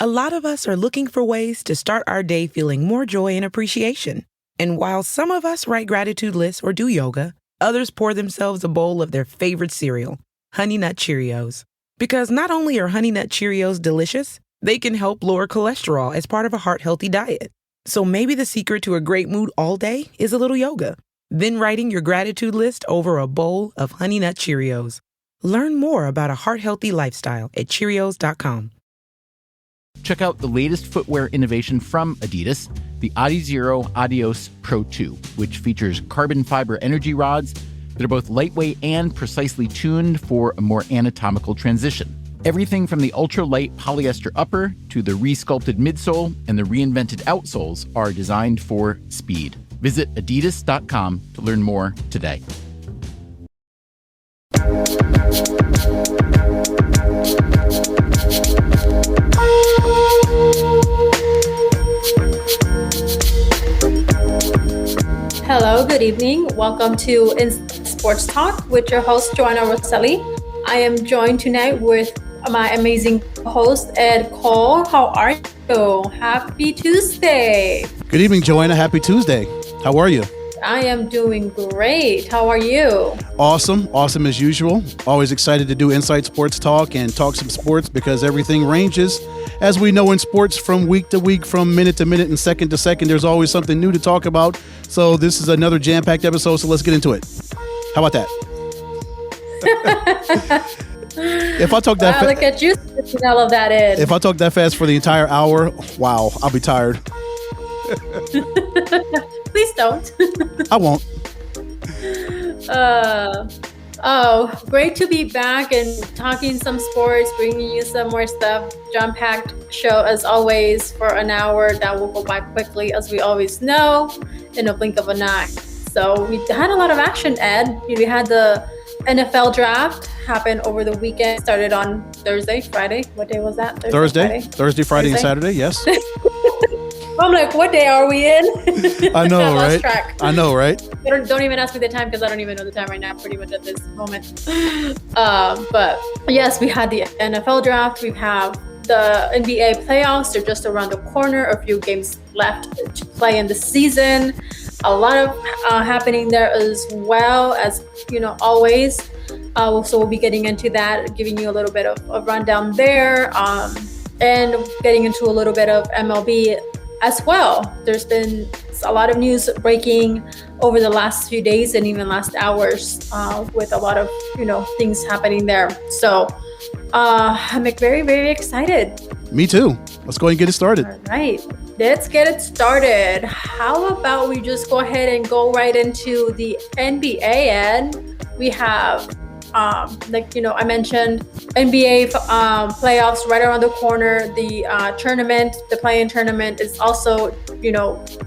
A lot of us are looking for ways to start our day feeling more joy and appreciation. And while some of us write gratitude lists or do yoga, others pour themselves a bowl of their favorite cereal, Honey Nut Cheerios. Because not only are Honey Nut Cheerios delicious, they can help lower cholesterol as part of a heart-healthy diet. So maybe the secret to a great mood all day is a little yoga, then writing your gratitude list over a bowl of Honey Nut Cheerios. Learn more about a heart-healthy lifestyle at Cheerios.com. Check out the latest footwear innovation from Adidas, the Adizero Adios Pro 2, which features carbon fiber energy rods that are both lightweight and precisely tuned for a more anatomical transition. Everything from the ultra-light polyester upper to the re-sculpted midsole and the reinvented outsoles are designed for speed. Visit adidas.com to learn more today. Hello, good evening. Welcome to Sports Talk with your host, Joanna Rosselli. I am joined tonight with my amazing host, Ed Cole. How are you? Happy Tuesday. Good evening, Joanna. Happy Tuesday. How are you? I am doing great. How are you? Awesome. Awesome as usual. Always excited to do Inside Sports Talk and talk some sports because everything ranges. As we know in sports, from week to week, from minute to minute, and second to second, there's always something new to talk about. So this is another jam-packed episode, so let's get into it. How about that? If I talk that fast, look at you switching all of that in. If I talk that fast for the entire hour, wow, I'll be tired. Please don't. I won't. Great to be back and talking some sports, bringing you some more stuff. Jam-packed show as always for an hour that will go by quickly, as we always know, in a blink of an eye. So we had a lot of action, Ed. We had the NFL draft happen over the weekend. Started on Thursday, Friday. What day was that? Thursday, Friday, and Saturday. Yes. I'm like, what day are we in? I know, I lost right? track. I know, right? Don't even ask me the time because I don't even know the time right now, pretty much at this moment. But yes, we had the NFL draft. We have the NBA playoffs. They're just around the corner. A few games left to play in the season. A lot of happening there as well, as you know, always. So we'll be getting into that, giving you a little bit of a rundown there, and getting into a little bit of MLB as well. There's been a lot of news breaking over the last few days and even last hours, with a lot of, things happening there. So I'm very, very excited. Me too. Let's go ahead and get it started. All right, let's get it started. How about we just go ahead and go right into the NBA, and we have I mentioned, NBA playoffs right around the corner. The tournament, the play-in tournament is also,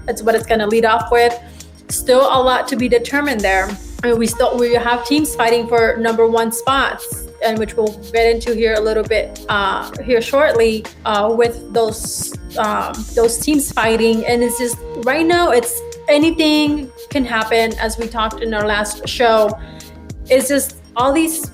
that's what it's going to lead off with. Still a lot to be determined there. I mean, we have teams fighting for number one spots, and which we'll get into here a little bit here shortly, with those teams fighting. And it's just right now, it's anything can happen. As we talked in our last show, it's just all these,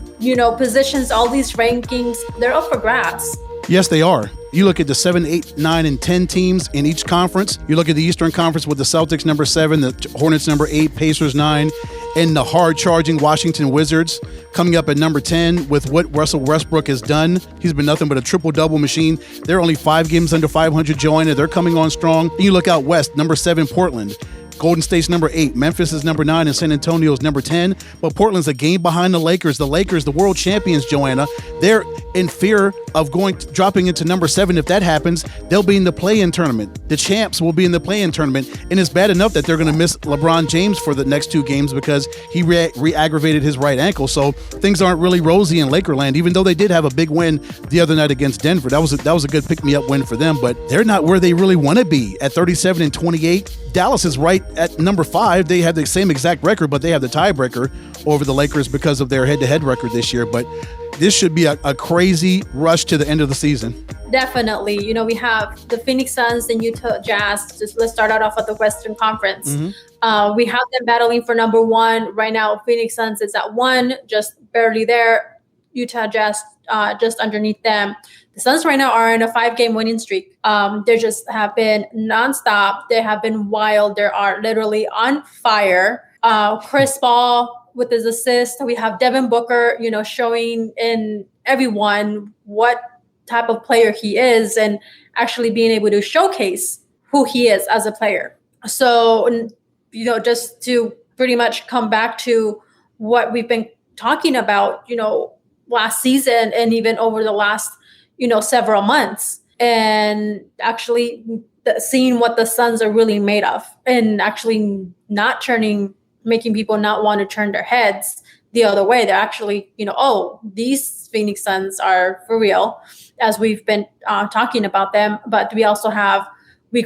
positions, all these rankings, they're up for grabs. Yes, they are. You look at the 7, 8, 9, and 10 teams in each conference. You look at the Eastern Conference with the Celtics number 7, the Hornets number 8, Pacers 9, and the hard-charging Washington Wizards coming up at number 10 with what Russell Westbrook has done. He's been nothing but a triple-double machine. They're only 5 games under 500, Joanna. They're coming on strong. And you look out west, number 7, Portland. Golden State's number 8, Memphis is number 9, and San Antonio's number 10. But Portland's a game behind the Lakers. The Lakers, the world champions, Joanna, they're in fear of dropping into number 7. If that happens, they'll be in the play-in tournament. The champs will be in the play-in tournament. And it's bad enough that they're going to miss LeBron James for the next 2 games because he re-aggravated his right ankle. So things aren't really rosy in Lakerland, even though they did have a big win the other night against Denver. That was a good pick-me-up win for them, but they're not where they really want to be at 37-28. Dallas is right at number 5. They have the same exact record, but they have the tiebreaker over the Lakers because of their head-to-head record this year. But this should be a crazy rush to the end of the season. Definitely. We have the Phoenix Suns and Utah Jazz. Let's start out off at the Western Conference. Mm-hmm. We have them battling for number 1. Right now, Phoenix Suns is at 1, just barely there. Utah Jazz just underneath them. The Suns right now are in a 5-game winning streak. They just have been nonstop. They have been wild. They are literally on fire. Chris Paul with his assist. We have Devin Booker, showing in everyone what type of player he is and actually being able to showcase who he is as a player. So, just to pretty much come back to what we've been talking about, last season and even over the last, several months, and actually seeing what the Suns are really made of, and actually making people not want to turn their heads the other way. They're actually, these Phoenix Suns are for real, as we've been talking about them. But we also have, we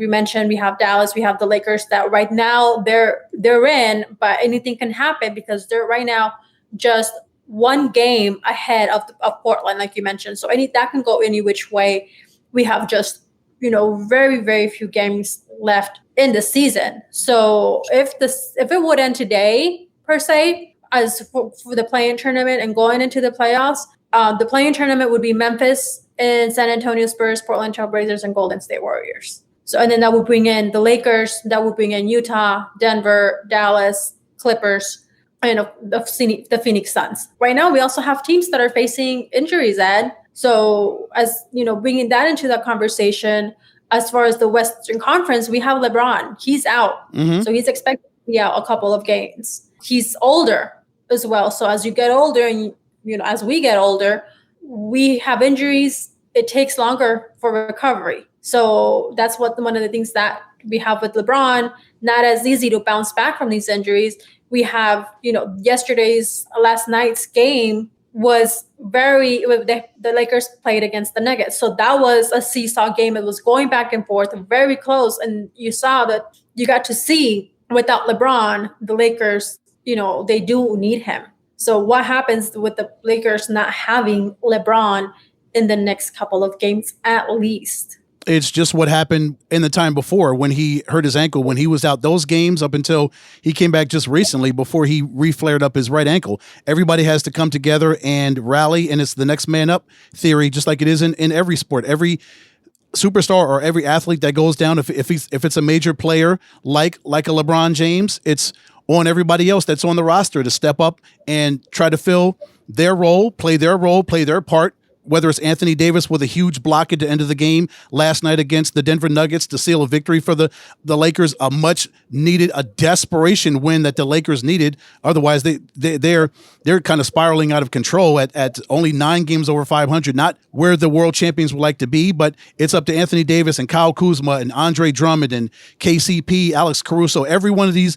mentioned, we have Dallas, we have the Lakers that right now they're in, but anything can happen because they're right now just one game ahead of Portland, like you mentioned. So that can go any which way. We have just, very, very few games left in the season. So if it would end today, per se, as for the play-in tournament and going into the playoffs, the play-in tournament would be Memphis and San Antonio Spurs, Portland Trail Blazers, and Golden State Warriors. So, and then that would bring in the Lakers, that would bring in Utah, Denver, Dallas, Clippers, and the Phoenix Suns. Right now, we also have teams that are facing injuries, Ed. So, as bringing that into the conversation, as far as the Western Conference, we have LeBron. He's out. Mm-hmm. So he's expected to be out a couple of games. He's older as well. So as you get older and, as we get older, we have injuries. It takes longer for recovery. So that's one of the things that we have with LeBron, not as easy to bounce back from these injuries. We have, last night's game was the Lakers played against the Nuggets. So that was a seesaw game. It was going back and forth, very close. And you saw that you got to see without LeBron, the Lakers, they do need him. So what happens with the Lakers not having LeBron in the next couple of games at least? It's just what happened in the time before when he hurt his ankle, when he was out those games up until he came back just recently before he reflared up his right ankle. Everybody has to come together and rally, and it's the next man up theory, just like it is in every sport. Every superstar or every athlete that goes down, if it's a major player like a LeBron James, it's on everybody else that's on the roster to step up and try to fill their role, play their part. Whether it's Anthony Davis with a huge block at the end of the game last night against the Denver Nuggets to seal a victory for the Lakers, a much needed, a desperation win that the Lakers needed. Otherwise, they're kind of spiraling out of control at only 9 games over 500. Not where the world champions would like to be, but it's up to Anthony Davis and Kyle Kuzma and Andre Drummond and KCP, Alex Caruso, every one of these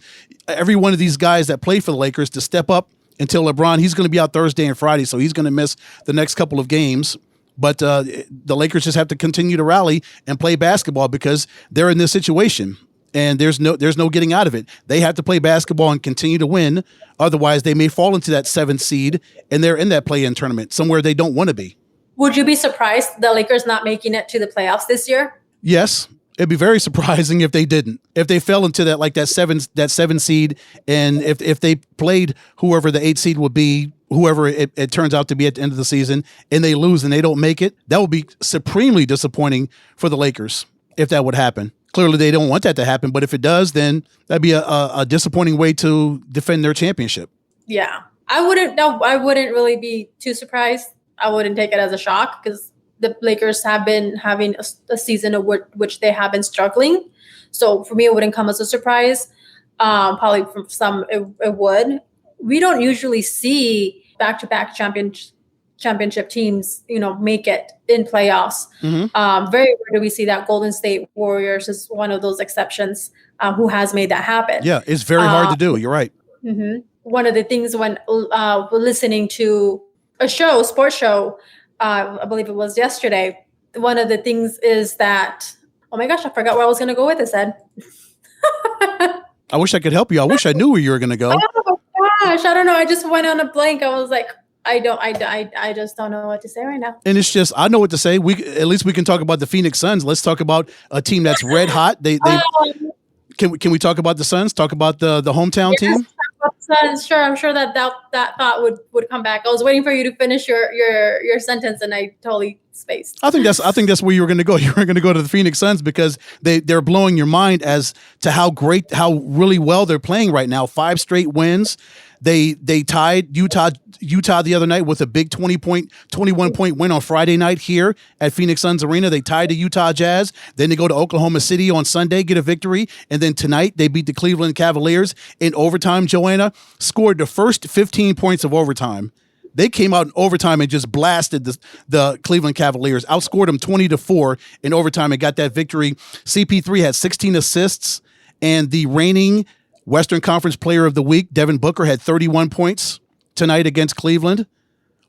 guys that play for the Lakers to step up. Until LeBron, he's going to be out Thursday and Friday, so he's going to miss the next couple of games. But the Lakers just have to continue to rally and play basketball because they're in this situation, and there's no getting out of it. They have to play basketball and continue to win. Otherwise, they may fall into that 7th seed, and they're in that play-in tournament somewhere they don't want to be. Would you be surprised the Lakers not making it to the playoffs this year? Yes. It'd be very surprising if they didn't. If they fell into that 7 seed, and if they played whoever the 8 seed would be, whoever it turns out to be at the end of the season, and they lose and they don't make it, that would be supremely disappointing for the Lakers if that would happen. Clearly, they don't want that to happen, but if it does, then that'd be a disappointing way to defend their championship. Yeah, I wouldn't really be too surprised. I wouldn't take it as a shock because the Lakers have been having a season of which they have been struggling. So for me, it wouldn't come as a surprise. Probably for some, it would. We don't usually see back-to-back championship teams, make it in playoffs. Mm-hmm. Very rare do we see that. Golden State Warriors is one of those exceptions who has made that happen. Yeah, it's very hard to do. You're right. Mm-hmm. One of the things when listening to a sports show, I believe it was yesterday, one of the things is that, oh my gosh, I forgot where I was going to go with this, Ed. I wish I could help you. I wish I knew where you were going to go. Oh gosh, I don't know. I just went on a blank. I was like, I just don't know what to say right now. And it's just, I know what to say. At least we can talk about the Phoenix Suns. Let's talk about a team that's red hot. Can we talk about the Suns? Talk about the hometown team? Suns, sure. I'm sure that thought would come back. I was waiting for you to finish your sentence, and I totally faced. I think that's where you were going to go. You were going to go to the Phoenix Suns because they're blowing your mind as to how really well they're playing right now. 5 straight wins. They tied Utah the other night with a big 21 point win on Friday night here at Phoenix Suns Arena. They tied the Utah Jazz. Then they go to Oklahoma City on Sunday, get a victory. And then tonight they beat the Cleveland Cavaliers in overtime. Joanna scored the first 15 points of overtime. They came out in overtime and just blasted the Cleveland Cavaliers, outscored them 20-4 in overtime and got that victory. CP3 had 16 assists, and the reigning Western Conference Player of the Week, Devin Booker, had 31 points tonight against Cleveland.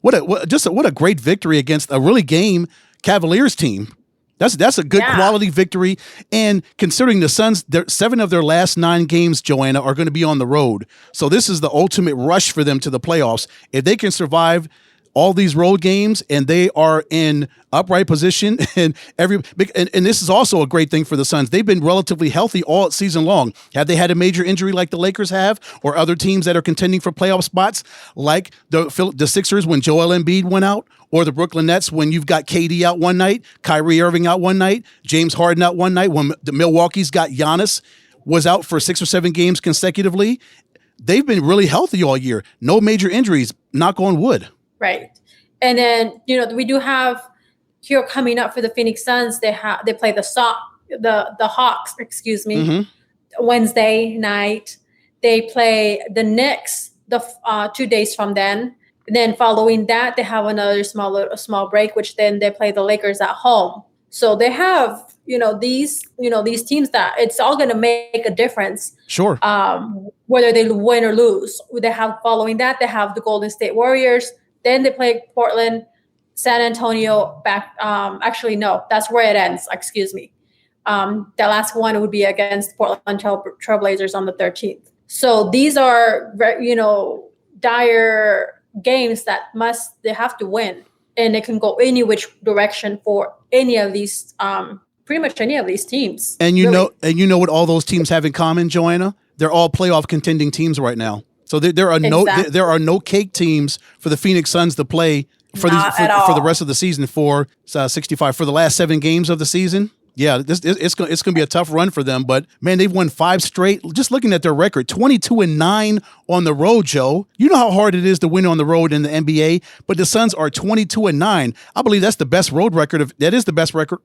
What a great victory against a really game Cavaliers team. That's a good quality victory. And considering the Suns, 7 of their last 9 games, Joanna, are going to be on the road. So this is the ultimate rush for them to the playoffs. If they can survive all these road games and they are in upright position and this is also a great thing for the Suns. They've been relatively healthy all season long. Have they had a major injury like the Lakers have or other teams that are contending for playoff spots like the Sixers when Joel Embiid went out, or the Brooklyn Nets when you've got KD out one night, Kyrie Irving out one night, James Harden out one night, when the Milwaukee's got Giannis was out for 6 or 7 games consecutively? They've been really healthy all year. No major injuries, knock on wood. Right. And then, we do have here coming up for the Phoenix Suns, they play the Hawks, Wednesday night. They play the Knicks 2 days from then. And then following that, they have another small break, which then they play the Lakers at home. So they have, these teams that it's all going to make a difference. Sure. Whether they win or lose. Following that, they have the Golden State Warriors. Then they play Portland, San Antonio back. Actually, no, that's where it ends. Excuse me. The last one would be against Portland Trailblazers on the 13th. So these are, dire games that they have to win, and it can go any which direction for any of these, pretty much any of these teams. And you know what all those teams have in common, Joanna? They're all playoff contending teams right now. So there are no cake teams for the Phoenix Suns to play for the rest of the season for 65 for the last 7 games of the season. Yeah, it's going to be a tough run for them, but man, they've won 5 straight. Just looking at their record, 22-9 on the road, Joe. You know how hard it is to win on the road in the NBA, but the Suns are 22-9. I believe that's the best road record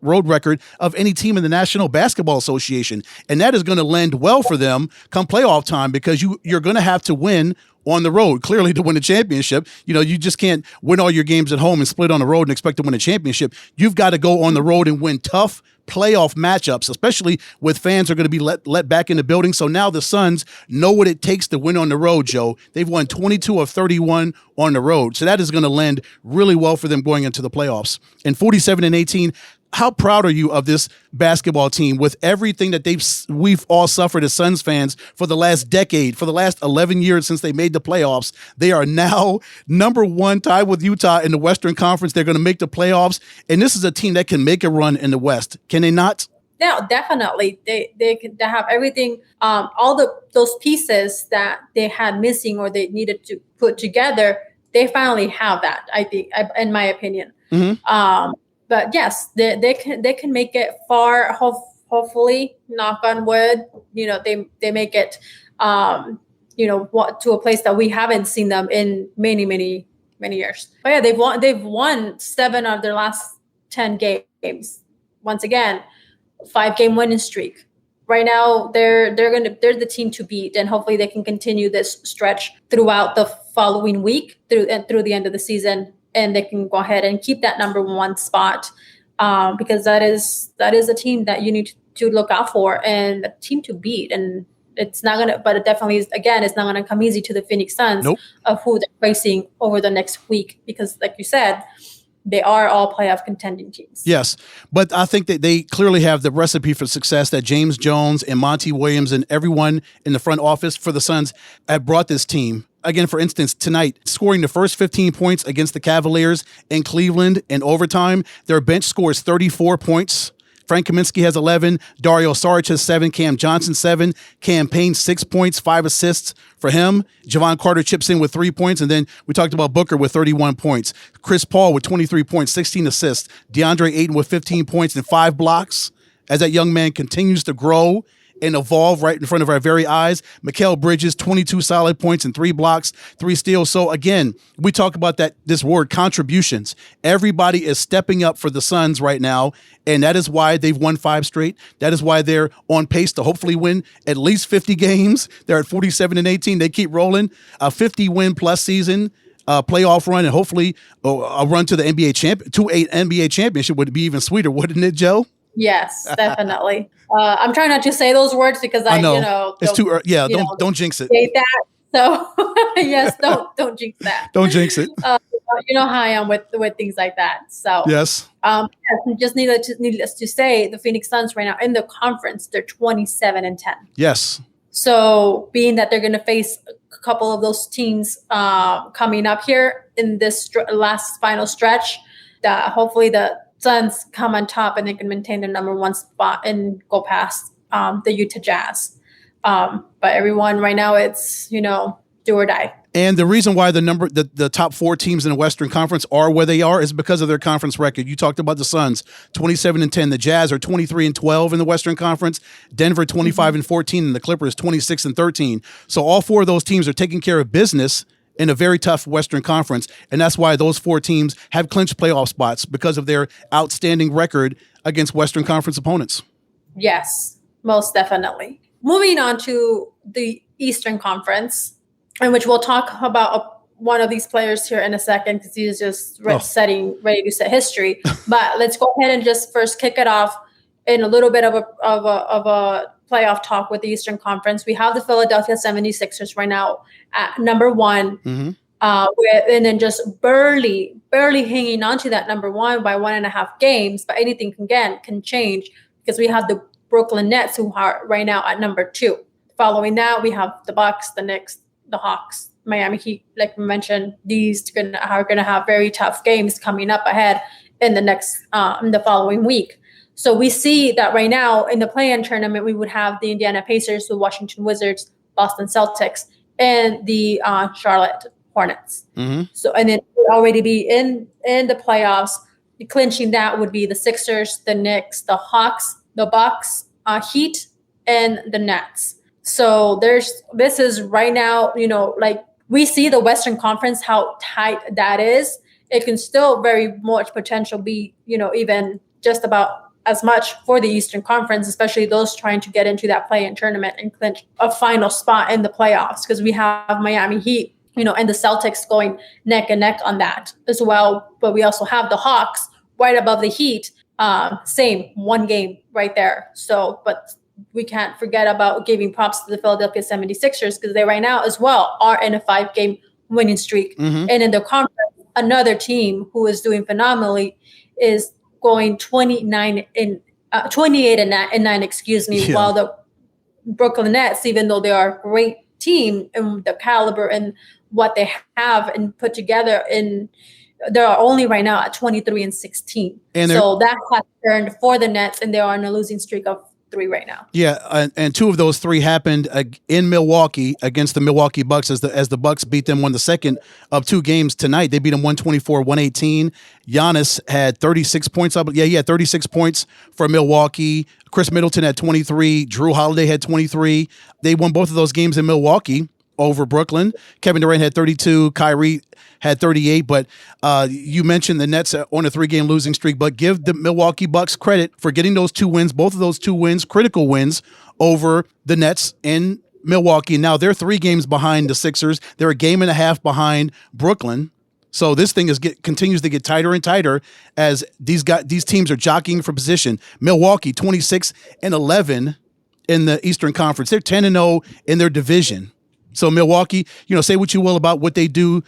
road record of any team in the National Basketball Association, and that is going to lend well for them come playoff time because you're going to have to win on the road, clearly, to win a championship. You just can't win all your games at home and split on the road and expect to win a championship. You've got to go on the road and win tough playoff matchups, especially with fans are going to be let back in the building. So now the Suns know what it takes to win on the road, Joe. They've won 22 of 31 on the road. So that is going to lend really well for them going into the playoffs. And 47-18, how proud are you of this basketball team with everything that we've all suffered as Suns fans for the last decade, for the last 11 years since they made the playoffs? They are now number 1, tied with Utah in the Western Conference. They're going to make the playoffs, and this is a team that can make a run in the West. Can they not? Yeah, definitely. They have everything, all those pieces that they had missing or they needed to put together. They finally have that, I think, in my opinion. Mm-hmm. But yes, they can make it far. Hopefully, knock on wood. They make it. To a place that we haven't seen them in many years. But yeah, they've won 7 of their last 10 games. Once again, 5-game winning streak. Right now, they're the team to beat, and hopefully they can continue this stretch throughout the following week through the end of the season. And they can go ahead and keep that number 1 spot because that is a team that you need to look out for and a team to beat. And it's not gonna, but it definitely is. Again, it's not gonna come easy to the Phoenix Suns of who they're facing over the next week because, like you said, they are all playoff contending teams. Yes, but I think that they clearly have the recipe for success that James Jones and Monty Williams and everyone in the front office for the Suns have brought this team. Again, for instance, tonight, scoring the first 15 points against the Cavaliers in Cleveland in overtime, their bench scores 34 points. Frank Kaminsky has 11. Dario Saric has 7. Cam Johnson, 7. Cam Payne, 6 points, 5 assists for him. Javon Carter chips in with 3 points. And then we talked about Booker with 31 points. Chris Paul with 23 points, 16 assists. DeAndre Ayton with 15 points and 5 blocks as that young man continues to grow and evolve right in front of our very eyes. Mikal Bridges, 22 solid points and 3 blocks, 3 steals. So again, we talk about this word contributions. Everybody is stepping up for the Suns right now, and that is why they've won 5 straight. That is why they're on pace to hopefully win at least 50 games. They're at 47-18. They keep rolling. A 50-win plus season. Playoff run, and hopefully a run to the NBA championship would be even sweeter, wouldn't it, Joe? Yes, definitely. I'm trying not to say those words because I know it's too early. Yeah, don't jinx it. Say that. So yes, don't jinx that. Don't jinx it. You know how I am with things like that. So yes. Just needless to say, the Phoenix Suns right now in the conference, they're 27-10. Yes. So being that they're going to face a couple of those teams coming up here in this last final stretch, that hopefully the Suns come on top and they can maintain their number 1 spot and go past the Utah Jazz. But everyone right now, it's, do or die. And the reason why the top 4 teams in the Western Conference are where they are is because of their conference record. You talked about the Suns, 27-10. The Jazz are 23-12 in the Western Conference. Denver 25-14, and the Clippers 26-13. So all 4 of those teams are taking care of business in a very tough Western Conference, and that's why those 4 teams have clinched playoff spots because of their outstanding record against Western Conference opponents. Yes, most definitely. Moving on to the Eastern Conference, in which we'll talk about one of these players here in a second because he's just ready to set history. But let's go ahead and just first kick it off in a little bit of a playoff talk with the Eastern Conference. We have the Philadelphia 76ers right now at number 1, and then just barely hanging on to that number 1 by 1.5 games. But anything can change because we have the Brooklyn Nets who are right now at number 2. Following that, we have the Bucks, the Knicks, the Hawks, Miami Heat. Like we mentioned, these are going to have very tough games coming up ahead in the following week. So we see that right now in the play-in tournament, we would have the Indiana Pacers, the Washington Wizards, Boston Celtics, and the Charlotte Hornets. Mm-hmm. So, and then already be in the playoffs. Clinching that would be the Sixers, the Knicks, the Hawks, the Bucks, Heat, and the Nets. So this is right now, like we see the Western Conference, how tight that is. It can still very much potential be, even just about as much for the Eastern Conference, especially those trying to get into that play-in tournament and clinch a final spot in the playoffs, because we have Miami Heat, and the Celtics going neck and neck on that as well. But we also have the Hawks right above the Heat, same 1 game right there. So, but we can't forget about giving props to the Philadelphia 76ers because they right now as well are in a 5-game winning streak. Mm-hmm. And in the conference, another team who is doing phenomenally is going 28-9, while the Brooklyn Nets, even though they are a great team and the caliber and what they have and put together, they are only right now at 23-16. So that has turned for the Nets, and they are on a losing streak of 3 right now. Yeah, and 2 of those 3 happened in Milwaukee against the Milwaukee Bucks as the Bucks beat them, won the second of 2 games tonight. They beat them 124-118. Giannis had 36 points. He had 36 points for Milwaukee. Chris Middleton had 23. Drew Holiday had 23. They won both of those games in Milwaukee over Brooklyn. Kevin Durant had 32. Kyrie had 38, but you mentioned the Nets on a 3-game losing streak, but give the Milwaukee Bucks credit for getting those 2 wins, both of those 2 wins, critical wins over the Nets in Milwaukee. Now they're 3 games behind the Sixers. They're a game and a half behind Brooklyn. So this thing continues to get tighter and tighter as these teams are jockeying for position. Milwaukee 26-11 in the Eastern Conference. They're 10-0 in their division. So Milwaukee, say what you will about what they do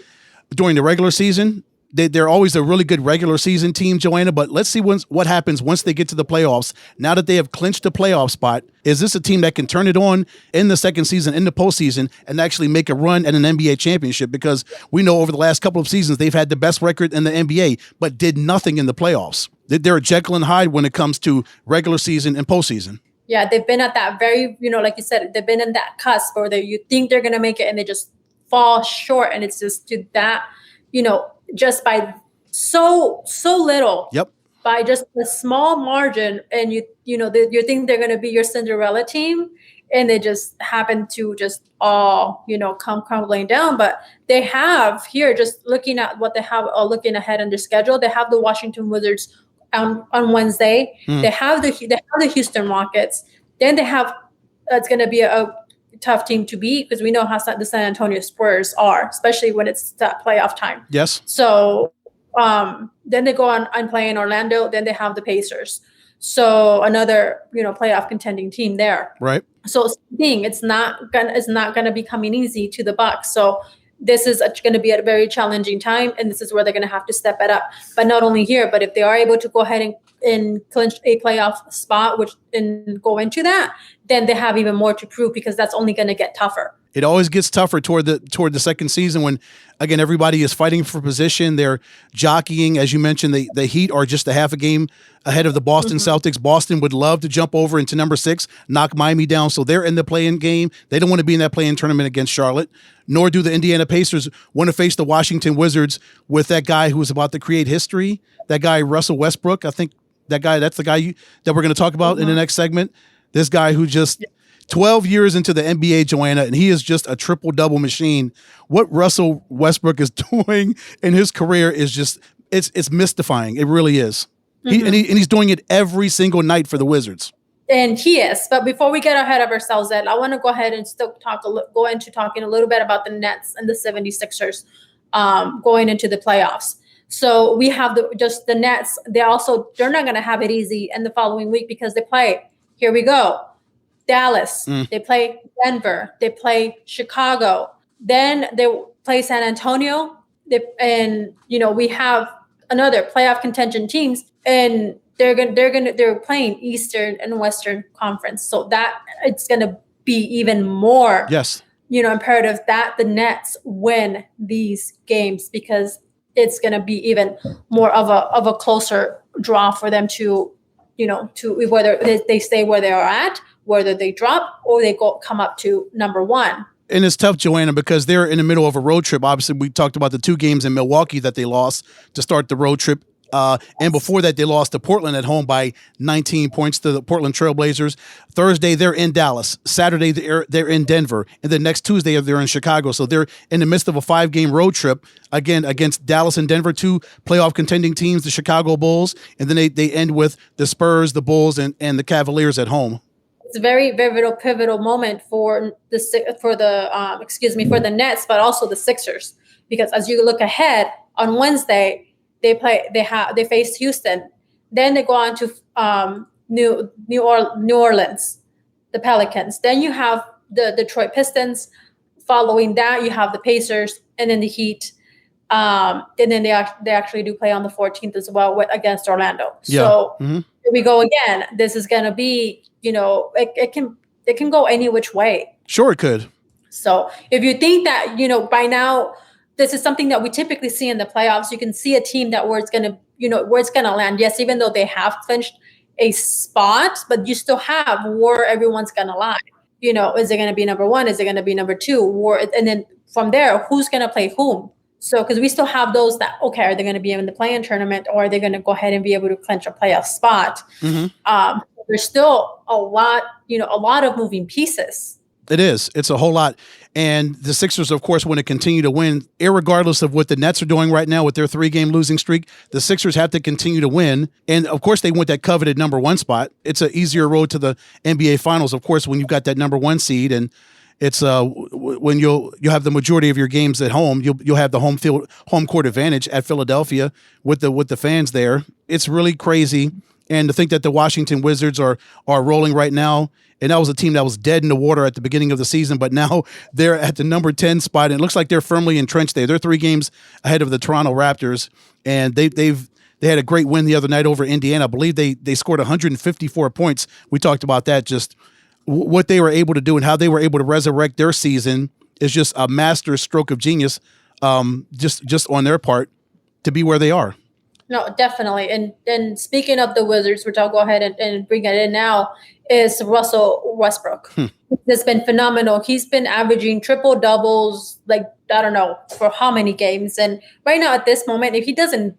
during the regular season. They're always a really good regular season team, Joanna, but let's see what happens once they get to the playoffs. Now that they have clinched a playoff spot, is this a team that can turn it on in the second season, in the postseason, and actually make a run at an NBA championship? Because we know over the last couple of seasons, they've had the best record in the NBA, but did nothing in the playoffs. They're a Jekyll and Hyde when it comes to regular season and postseason. Yeah, they've been at that very, like you said, they've been in that cusp where you think they're going to make it and they just fall short. And it's just to that, just by so little. Yep. By just a small margin, and you think they're going to be your Cinderella team, and they just happen to just all come crumbling down. But they have here, just looking at what they have, looking ahead in their schedule, they have the Washington Wizards on Wednesday. They have the Houston Rockets. Then they have it's going to be a tough team to beat because we know how the San Antonio Spurs are, especially when it's that playoff time. Yes. So. Then they go on and play in Orlando. Then they have the Pacers. So another, playoff contending team there. Right. So it's not gonna be coming easy to the Bucks. So this is going to be a very challenging time, and this is where they're going to have to step it up. But not only here, but if they are able to go ahead and clinch a playoff spot, and go into that, then they have even more to prove because that's only going to get tougher. It always gets tougher toward the second season when, again, everybody is fighting for position. They're jockeying. As you mentioned, the Heat are just a half a game ahead of the Boston Celtics. Boston would love to jump over into number 6, knock Miami down, so they're in the play-in game. They don't want to be in that play-in tournament against Charlotte, nor do the Indiana Pacers want to face the Washington Wizards with that guy who's about to create history, that guy Russell Westbrook. I think that's the guy that we're going to talk about in the next segment. This guy who just... 12 years into the NBA, Joanna, and he is just a triple-double machine. What Russell Westbrook is doing in his career is just, it's mystifying. It really is. He's doing it every single night for the Wizards. And he is. But before we get ahead of ourselves, Ed, I want to go ahead and still go into talking a little bit about the Nets and the 76ers going into the playoffs. So we have the Nets. They're not going to have it easy in the following week because they play. Here we go. Dallas, they play Denver, they play Chicago, then they play San Antonio, we have another playoff contention teams, and they're playing Eastern and Western Conference, so that it's gonna be even more imperative that the Nets win these games because it's gonna be even more of a closer draw for them to whether they stay where they are at, whether they drop or they come up to number 1. And it's tough, Joanna, because they're in the middle of a road trip. Obviously, we talked about the 2 games in Milwaukee that they lost to start the road trip. And before that, they lost to Portland at home by 19 points to the Portland Trailblazers. Thursday, they're in Dallas. Saturday, they're in Denver. And then next Tuesday, they're in Chicago. So they're in the midst of a 5-game road trip, again, against Dallas and Denver, 2 playoff contending teams, the Chicago Bulls. And then they end with the Spurs, the Bulls, and the Cavaliers at home. It's a very, very pivotal moment for the Nets, but also the Sixers, because as you look ahead on Wednesday, they face Houston, then they go on to New Orleans, the Pelicans. Then you have the Detroit Pistons. Following that, you have the Pacers and then the Heat. And then they actually do play on the 14th as well against Orlando. Yeah. So here we go again. This is going to be, it can go any which way. Sure, it could. So if you think that, by now, this is something that we typically see in the playoffs, you can see a team where it's going to land. Yes, even though they have clinched a spot, but you still have where everyone's going to lie. Is it going to be number 1? Is it going to be number 2? And then from there, who's going to play whom? So, because we still have those that, okay, are they going to be in the play-in tournament, or are they going to go ahead and be able to clinch a playoff spot? There's still a lot of moving pieces. It is. It's a whole lot. And the Sixers, of course, want to continue to win, irregardless of what the Nets are doing right now with their 3-game losing streak. The Sixers have to continue to win. And, of course, they want that coveted number 1 spot. It's an easier road to the NBA Finals, of course, when you've got that number 1 seed. And it's when you'll have the majority of your games at home, you'll have the home court advantage at Philadelphia with the fans there. It's really crazy. And to think that the Washington Wizards are rolling right now, and that was a team that was dead in the water at the beginning of the season, but now they're at the number 10 spot, and it looks like they're firmly entrenched there. They're 3 games ahead of the Toronto Raptors, and they had a great win the other night over Indiana. I believe they scored 154 points. We talked about that, just what they were able to do and how they were able to resurrect their season is just a master stroke of genius, just on their part to be where they are. No, definitely. And speaking of the Wizards, which I'll go ahead and bring it in now, is Russell Westbrook. It's been phenomenal. He's been averaging triple doubles, like, I don't know, for how many games. And right now at this moment, if he doesn't,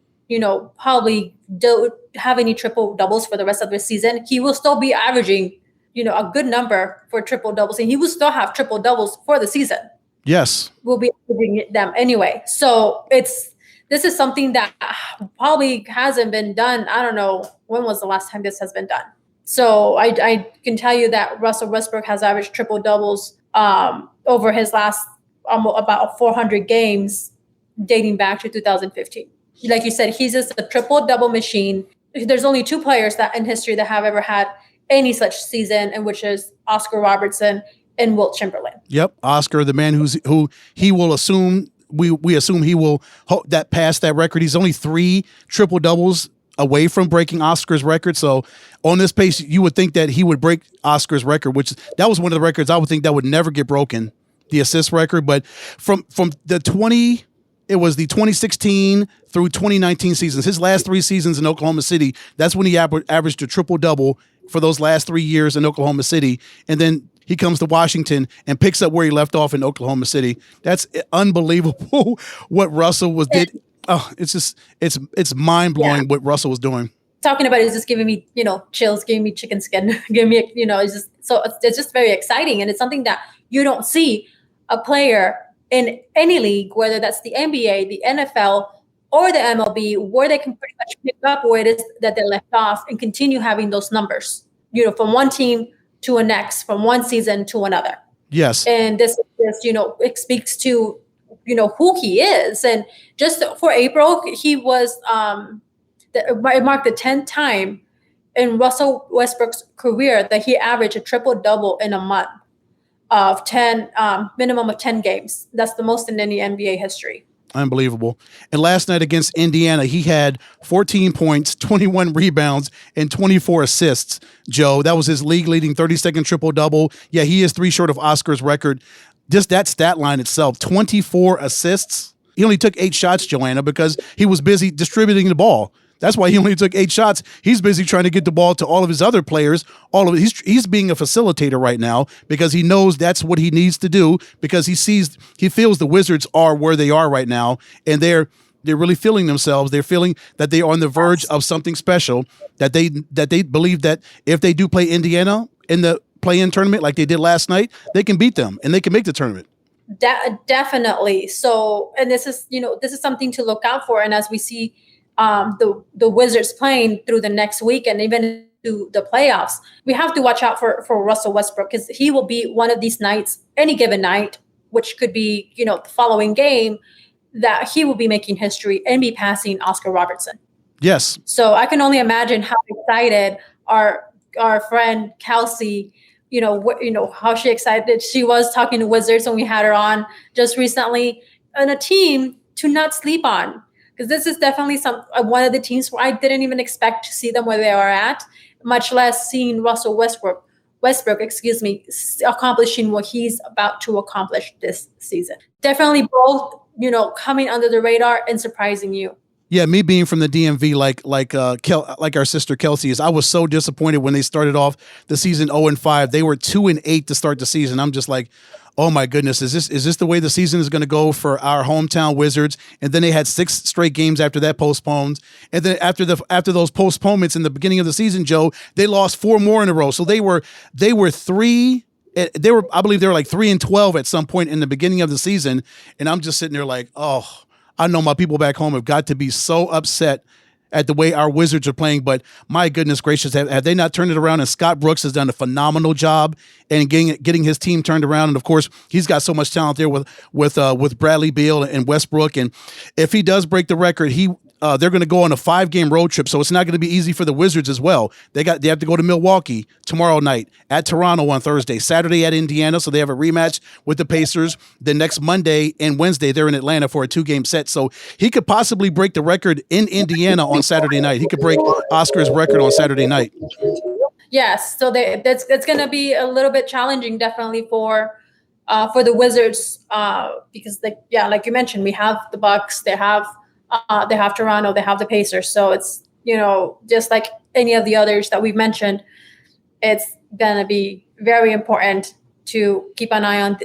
probably don't have any triple doubles for the rest of the season, he will still be averaging, a good number for triple doubles. And he will still have triple doubles for the season. Yes. We'll be averaging them anyway. So this is something that probably hasn't been done. I don't know when was the last time this has been done. So I can tell you that Russell Westbrook has averaged triple doubles over his last about 400 games dating back to 2015. Like you said, he's just a triple double machine. There's only two players that in history that have ever had any such season, and which is Oscar Robertson and Wilt Chamberlain. Yep, Oscar, the man who he will assume. We assume he will pass that record. He's only 3 triple doubles away from breaking Oscar's record. So on this pace, you would think that he would break Oscar's record, which that was one of the records I would think that would never get broken, the assist record. But from the 2016 through 2019 seasons, his last 3 seasons in Oklahoma City, that's when he averaged a triple double for those last 3 years in Oklahoma City. And then he comes to Washington and picks up where he left off in Oklahoma City. That's unbelievable what Russell did. Oh, it's mind blowing what Russell was doing. Talking about it is just giving me, chills, giving me chicken skin, giving me, it's just very exciting. And it's something that you don't see a player in any league, whether that's the NBA, the NFL, or the MLB, where they can pretty much pick up where it is that they left off and continue having those numbers, from one team to a next, from one season to another. Yes. And this it speaks to, who he is. And just for April, he was, it marked the 10th time in Russell Westbrook's career that he averaged a triple double in a month of 10, minimum of 10 games. That's the most in any NBA history. Unbelievable. And last night against Indiana, he had 14 points, 21 rebounds, and 24 assists, Joe. That was his league-leading 30-second triple-double. Yeah, he is 3 short of Oscar's record. Just that stat line itself, 24 assists. He only took 8 shots, Joanna, because he was busy distributing the ball. That's why he only took 8 shots. He's busy trying to get the ball to all of his other players. He's being a facilitator right now because he knows that's what he needs to do, because he feels the Wizards are where they are right now, and they're really feeling themselves. They're feeling that they are on the verge of something special, that they believe that if they do play Indiana in the play-in tournament like they did last night, they can beat them and they can make the tournament. Definitely. So, and this is something to look out for. And as we see the Wizards playing through the next week and even through the playoffs, we have to watch out for Russell Westbrook, because he will be one of these nights, any given night, which could be, the following game, that he will be making history and be passing Oscar Robertson. Yes. So I can only imagine how excited our friend Kelsey, how excited she was talking to Wizards when we had her on just recently, and a team to not sleep on. Because this is definitely one of the teams where I didn't even expect to see them where they are at, much less seeing Russell Westbrook, accomplishing what he's about to accomplish this season. Definitely both, coming under the radar and surprising you. Yeah, me being from the DMV, like our sister Kelsey is, I was so disappointed when they started off the season 0-5. They were 2-8 to start the season. I'm just like, oh my goodness, is this the way the season is going to go for our hometown Wizards? And then they had 6 straight games after that postponed. And then after those postponements in the beginning of the season, Joe, they lost 4 more in a row. So they were I believe they were like 3-12 at some point in the beginning of the season. And I'm just sitting there like, oh, I know my people back home have got to be so upset at the way our Wizards are playing, but my goodness gracious, have they not turned it around? And Scott Brooks has done a phenomenal job in getting his team turned around. And of course, he's got so much talent there with Bradley Beal and Westbrook. And if he does break the record, they're going to go on a 5-game road trip, so it's not going to be easy for the Wizards as well. They have to go to Milwaukee tomorrow night, at Toronto on Thursday, Saturday at Indiana, so they have a rematch with the Pacers. Then next Monday and Wednesday, they're in Atlanta for a 2-game set. So he could possibly break the record in Indiana on Saturday night. He could break Oscar's record on Saturday night. Yes, so that's going to be a little bit challenging, definitely for the Wizards, because like you mentioned, we have the Bucks, they have They have Toronto, they have the Pacers. So it's, just like any of the others that we've mentioned, it's going to be very important to keep an eye on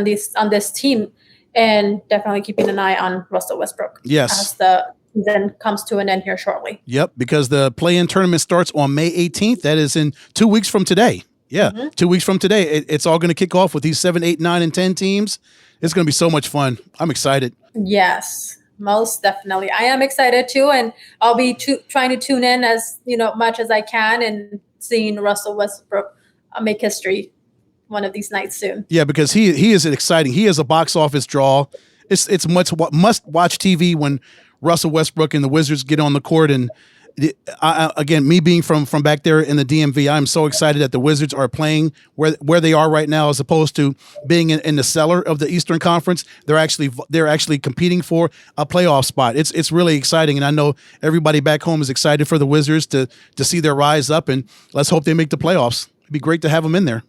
this team, and definitely keeping an eye on Russell Westbrook. Yes. As the season comes to an end here shortly. Yep, because the play-in tournament starts on May 18th. That is in 2 weeks from today. Yeah, 2 weeks from today. It's all going to kick off with these 7, 8, 9, and 10 teams. It's going to be so much fun. I'm excited. Yes, most definitely. I am excited too, and I'll be trying to tune in as much as I can, and seeing Russell Westbrook make history one of these nights soon. Yeah, because he is exciting. He is a box office draw. It's must-watch TV when Russell Westbrook and the Wizards get on the court. And again, me being from back there in the DMV, I'm so excited that the Wizards are playing where they are right now, as opposed to being in the cellar of the Eastern Conference. They're actually competing for a playoff spot. It's really exciting, and I know everybody back home is excited for the Wizards to see their rise up, and let's hope they make the playoffs. It'd be great to have them in there.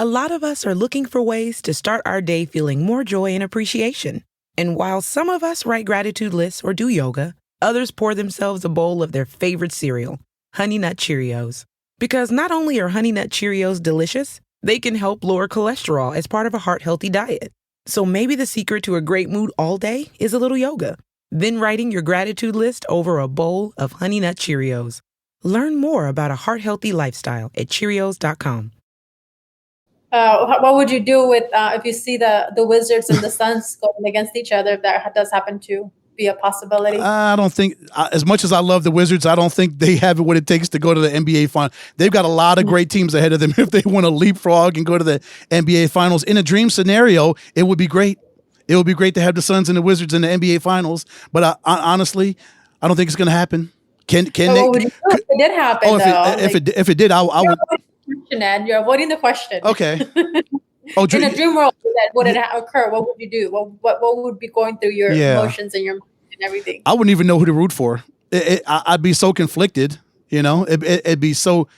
A lot of us are looking for ways to start our day feeling more joy and appreciation. And while some of us write gratitude lists or do yoga, others pour themselves a bowl of their favorite cereal, Honey Nut Cheerios. Because not only are Honey Nut Cheerios delicious, they can help lower cholesterol as part of a heart-healthy diet. So maybe the secret to a great mood all day is a little yoga, then writing your gratitude list over a bowl of Honey Nut Cheerios. Learn more about a heart-healthy lifestyle at Cheerios.com. What would you do with if you see the Wizards and the Suns going against each other, if that does happen to be a possibility? I don't think, as much as I love the Wizards, I don't think they have what it takes to go to the NBA Finals. They've got a lot of great teams ahead of them if they want to leapfrog and go to the NBA Finals. In a dream scenario, it would be great. It would be great to have the Suns and the Wizards in the NBA Finals. But I honestly, I don't think it's going to happen. Can they? What would you do if it did happen? If it did, I would. Ed, you're avoiding the question. Okay. In a dream world, would it occur? What would you do? What would be going through your emotions and your mind and everything? I wouldn't even know who to root for. I'd be so conflicted. It'd be so.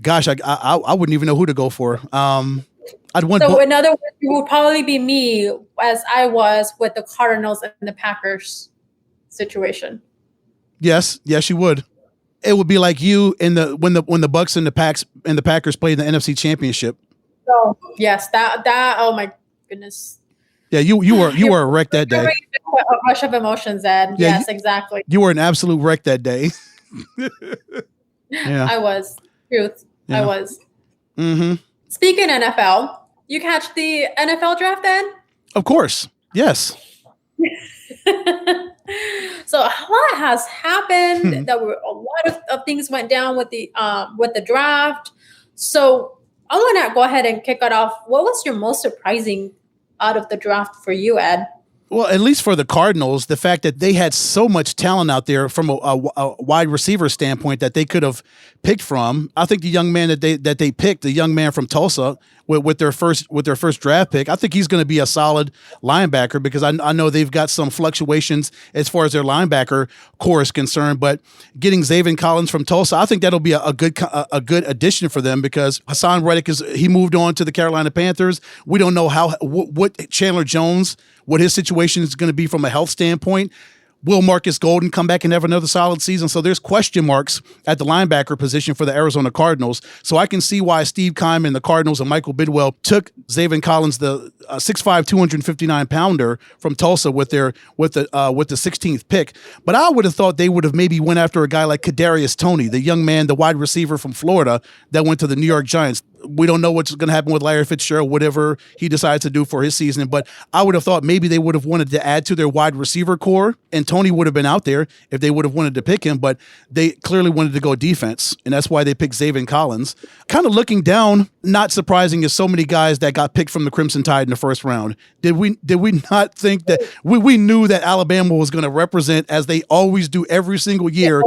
Gosh, I wouldn't even know who to go for. I'd want. So in other words, it would probably be me, as I was with the Cardinals and the Packers situation. Yes, you would. It would be like you when the Bucks and the Packers played in the NFC Championship. Oh yes, that oh my goodness. Yeah, you were a wreck that day. A rush of emotions, Ed. Yeah, yes, exactly. You were an absolute wreck that day. Yeah, I was. Truth, yeah. I was. Mm-hmm. Speaking NFL, you catch the NFL draft, then? Of course, yes. So a lot has happened. There were a lot of things went down with the draft. So I want to go ahead and kick it off. What was your most surprising out of the draft for you, Ed? Well, at least for the Cardinals, the fact that they had so much talent out there from a wide receiver standpoint that they could have picked from. I think the young man that they picked, the young man from Tulsa, with their first draft pick, I think he's going to be a solid linebacker, because I know they've got some fluctuations as far as their linebacker core is concerned. But getting Zaven Collins from Tulsa, I think that'll be a good addition for them, because Hassan Reddick he moved on to the Carolina Panthers. We don't know what Chandler Jones, what his situation is going to be from a health standpoint. Will Marcus Golden come back and have another solid season? So there's question marks at the linebacker position for the Arizona Cardinals. So I can see why Steve Keim and the Cardinals and Michael Bidwell took Zaven Collins, the 6'5", 259-pounder from Tulsa with the 16th pick. But I would have thought they would have maybe went after a guy like Kadarius Toney, the young man, the wide receiver from Florida that went to the New York Giants. We don't know what's going to happen with Larry Fitzgerald, whatever he decides to do for his season. But I would have thought maybe they would have wanted to add to their wide receiver core, and Toney would have been out there if they would have wanted to pick him. But they clearly wanted to go defense, and that's why they picked Zaven Collins. Kind of looking down, not surprising, is so many guys that got picked from the Crimson Tide in the first round. Did we not think that we knew that Alabama was going to represent, as they always do every single year?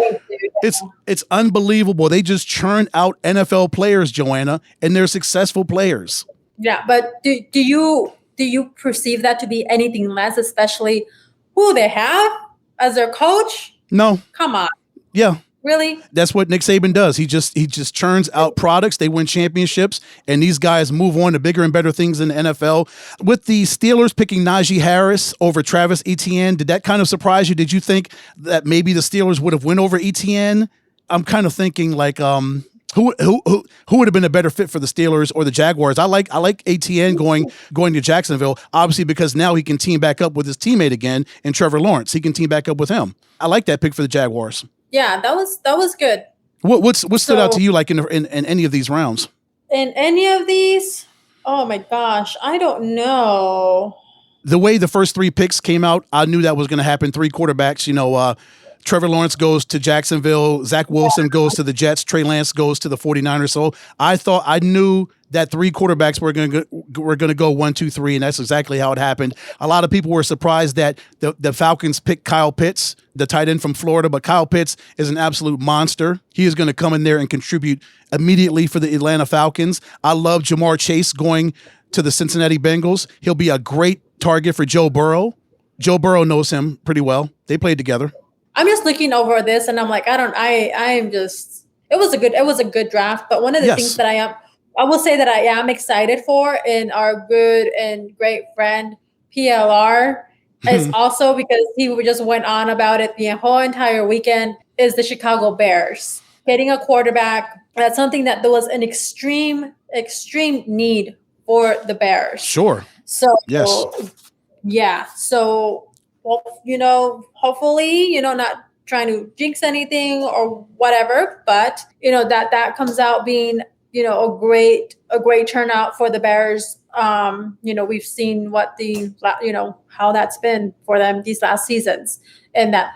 It's unbelievable. They just churn out NFL players, Joanna, and they're successful players. Yeah, but do you perceive that to be anything less, especially who they have as their coach? No. Come on. Yeah. Really? That's what Nick Saban does. He just churns out products. They win championships, and these guys move on to bigger and better things in the NFL. With the Steelers picking Najee Harris over Travis Etienne, did that kind of surprise you? Did you think that maybe the Steelers would have went over Etienne? I'm kind of thinking like who would have been a better fit for the Steelers or the Jaguars? I like Etienne going to Jacksonville, obviously because now he can team back up with his teammate again and Trevor Lawrence. He can team back up with him. I like that pick for the Jaguars. Yeah, that was good. What stood out to you like in any of these rounds? In any of these? Oh my gosh, I don't know. The way the first 3 picks came out, I knew that was going to happen. 3 quarterbacks, Trevor Lawrence goes to Jacksonville, Zach Wilson goes to the Jets, Trey Lance goes to the 49ers. So I knew that 3 quarterbacks were going to go 1, 2, 3, and that's exactly how it happened. A lot of people were surprised that the Falcons picked Kyle Pitts, the tight end from Florida, but Kyle Pitts is an absolute monster. He is going to come in there and contribute immediately for the Atlanta Falcons. I love Jamar Chase going to the Cincinnati Bengals. He'll be a great target for Joe Burrow. Joe Burrow knows him pretty well. They played together. I'm just looking over this and I'm like, it was a good draft. But one of the things that I will say that I am excited for in our good and great friend PLR is also because he just went on about it the whole entire weekend is the Chicago Bears. Getting a quarterback, that's something that there was an extreme need for the Bears. Sure. So, yes. Yeah. So, well, hopefully, not trying to jinx anything or whatever, but, that comes out being, a great turnout for the Bears. We've seen how that's been for them these last seasons, and that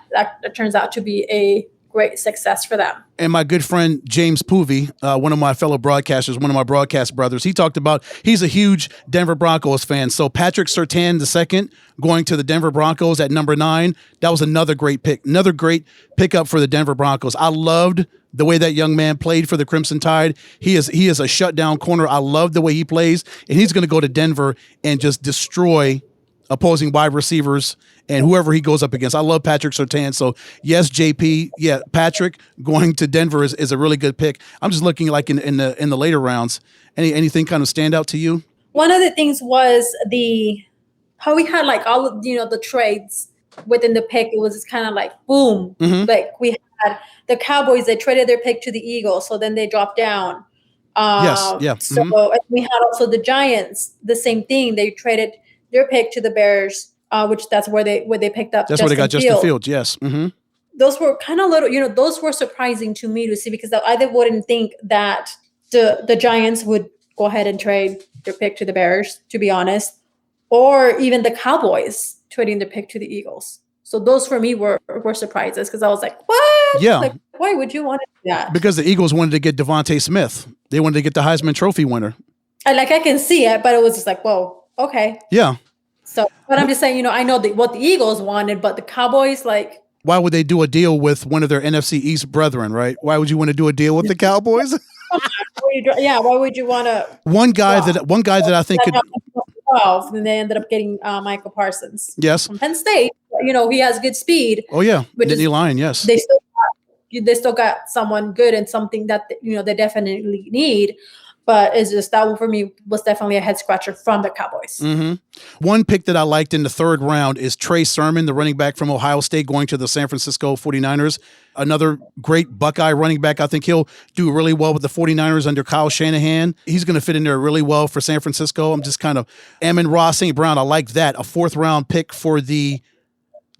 turns out to be a great success for them. And my good friend James Poovey, one of my fellow broadcasters, one of my broadcast brothers, he talked about he's a huge Denver Broncos fan. So Patrick Surtain II going to the Denver Broncos at number 9, that was another great pick, another great pickup for the Denver Broncos. I loved the way that young man played for the Crimson Tide. He is a shutdown corner. I love the way he plays, and he's going to go to Denver and just destroy opposing wide receivers and whoever he goes up against. I love Patrick Surtain. So yes, JP, yeah, Patrick going to Denver is a really good pick. I'm just looking like in the later rounds. Anything kind of stand out to you? One of the things was how we had like all of the trades within the pick. It was just kind of like boom. Mm-hmm. Like we had the Cowboys, they traded their pick to the Eagles, so then they dropped down. Yes, yeah. So and we had also the Giants, the same thing. They traded their pick to the Bears, which that's where they picked up. That's where they got Justin Fields. Yes. Mm-hmm. Those were kind of little, those were surprising to me to see because I wouldn't think that the Giants would go ahead and trade their pick to the Bears, to be honest, or even the Cowboys trading their pick to the Eagles. So those for me were surprises because I was like, what? Yeah. Like, why would you want to do that? Because the Eagles wanted to get Devontae Smith. They wanted to get the Heisman Trophy winner. I can see it, but it was just like, whoa, okay. Yeah. So, but I'm just saying, I know what the Eagles wanted, but the Cowboys, like. Why would they do a deal with one of their NFC East brethren, right? Why would you want to do a deal with the Cowboys? Yeah, why would you want to? One guy that I think could. 12, and they ended up getting Michael Parsons. Yes. From Penn State. He has good speed. Oh yeah, Nittany Lion. Yes. They still got someone good and something that they definitely need. But it's just that one for me was definitely a head scratcher from the Cowboys. Mm-hmm. One pick that I liked in the 3rd round is Trey Sermon, the running back from Ohio State, going to the San Francisco 49ers. Another great Buckeye running back. I think he'll do really well with the 49ers under Kyle Shanahan. He's going to fit in there really well for San Francisco. I'm just kind of Amon-Ra St. Brown. I like that. A 4th round pick for the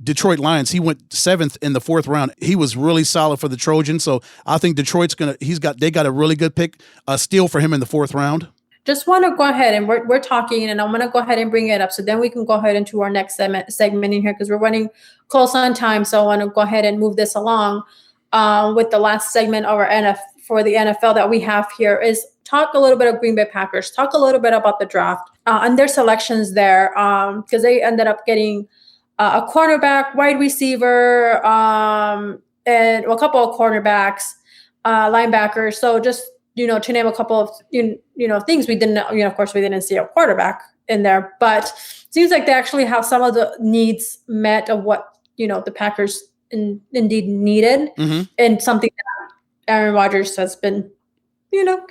Detroit Lions. He went 7th in the 4th round. He was really solid for the Trojans. So I think Detroit's they got a really good pick, a steal for him in the 4th round. Just want to go ahead and we're talking, and I'm going to go ahead and bring it up. So then we can go ahead into our next segment in here because we're running close on time. So I want to go ahead and move this along with the last segment of our for the NFL that we have here is talk a little bit of Green Bay Packers, talk a little bit about the draft and their selections there because they ended up getting a cornerback, wide receiver, and a couple of cornerbacks, linebackers. So just, to name a couple of, things we didn't, of course we didn't see a quarterback in there, but it seems like they actually have some of the needs met of what, the Packers indeed needed, and something that Aaron Rodgers has been,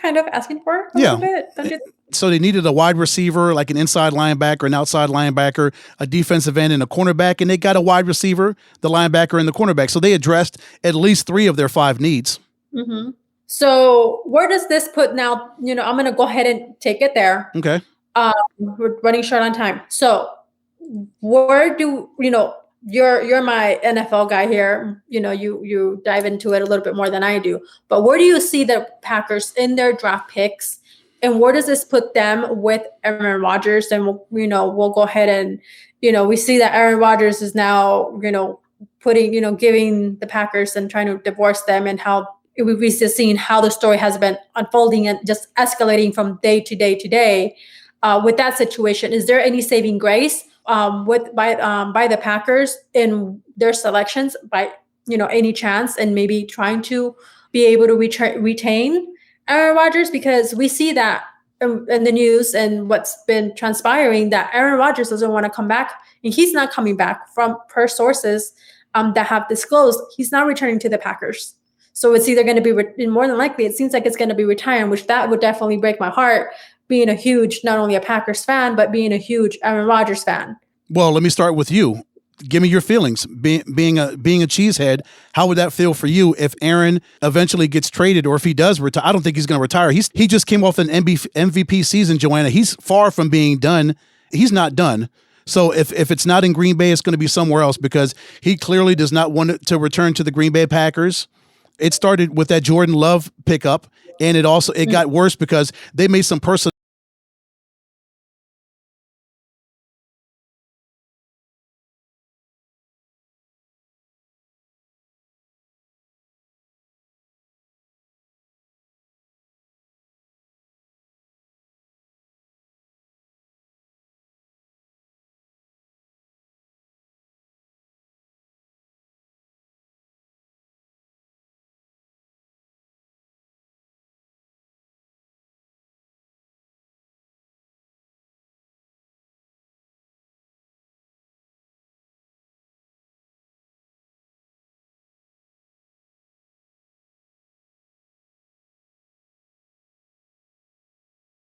kind of asking for a little bit. Don't you think? So they needed a wide receiver, like an inside linebacker, an outside linebacker, a defensive end, and a cornerback, and they got a wide receiver, the linebacker, and the cornerback. So they addressed at least 3 of their 5 needs. Mm-hmm. So where does this put now? I'm going to go ahead and take it there. Okay. We're running short on time. So where do, you're my NFL guy here. You dive into it a little bit more than I do. But where do you see the Packers in their draft picks? And where does this put them with Aaron Rodgers? And we'll go ahead and, we see that Aaron Rodgers is now, giving the Packers and trying to divorce them, and how we've just seen how the story has been unfolding and just escalating from day to day to day. With that situation, is there any saving grace by the Packers in their selections by any chance, and maybe trying to be able to retain Aaron Rodgers? Because we see that in the news and what's been transpiring, that Aaron Rodgers doesn't want to come back, and he's not coming back from per sources that have disclosed he's not returning to the Packers. So it's either going to be more than likely, it seems like it's going to be retiring, which that would definitely break my heart, being a huge, not only a Packers fan, but being a huge Aaron Rodgers fan. Well, let me start with you. Give me your feelings. Being a cheesehead, how would that feel for you if Aaron eventually gets traded, or if he does retire? I don't think he's going to retire. He just came off an MVP season, Joanna. He's far from being done. He's not done. So if it's not in Green Bay, it's going to be somewhere else, because he clearly does not want to return to the Green Bay Packers. It started with that Jordan Love pickup, and it got worse because they made some personnel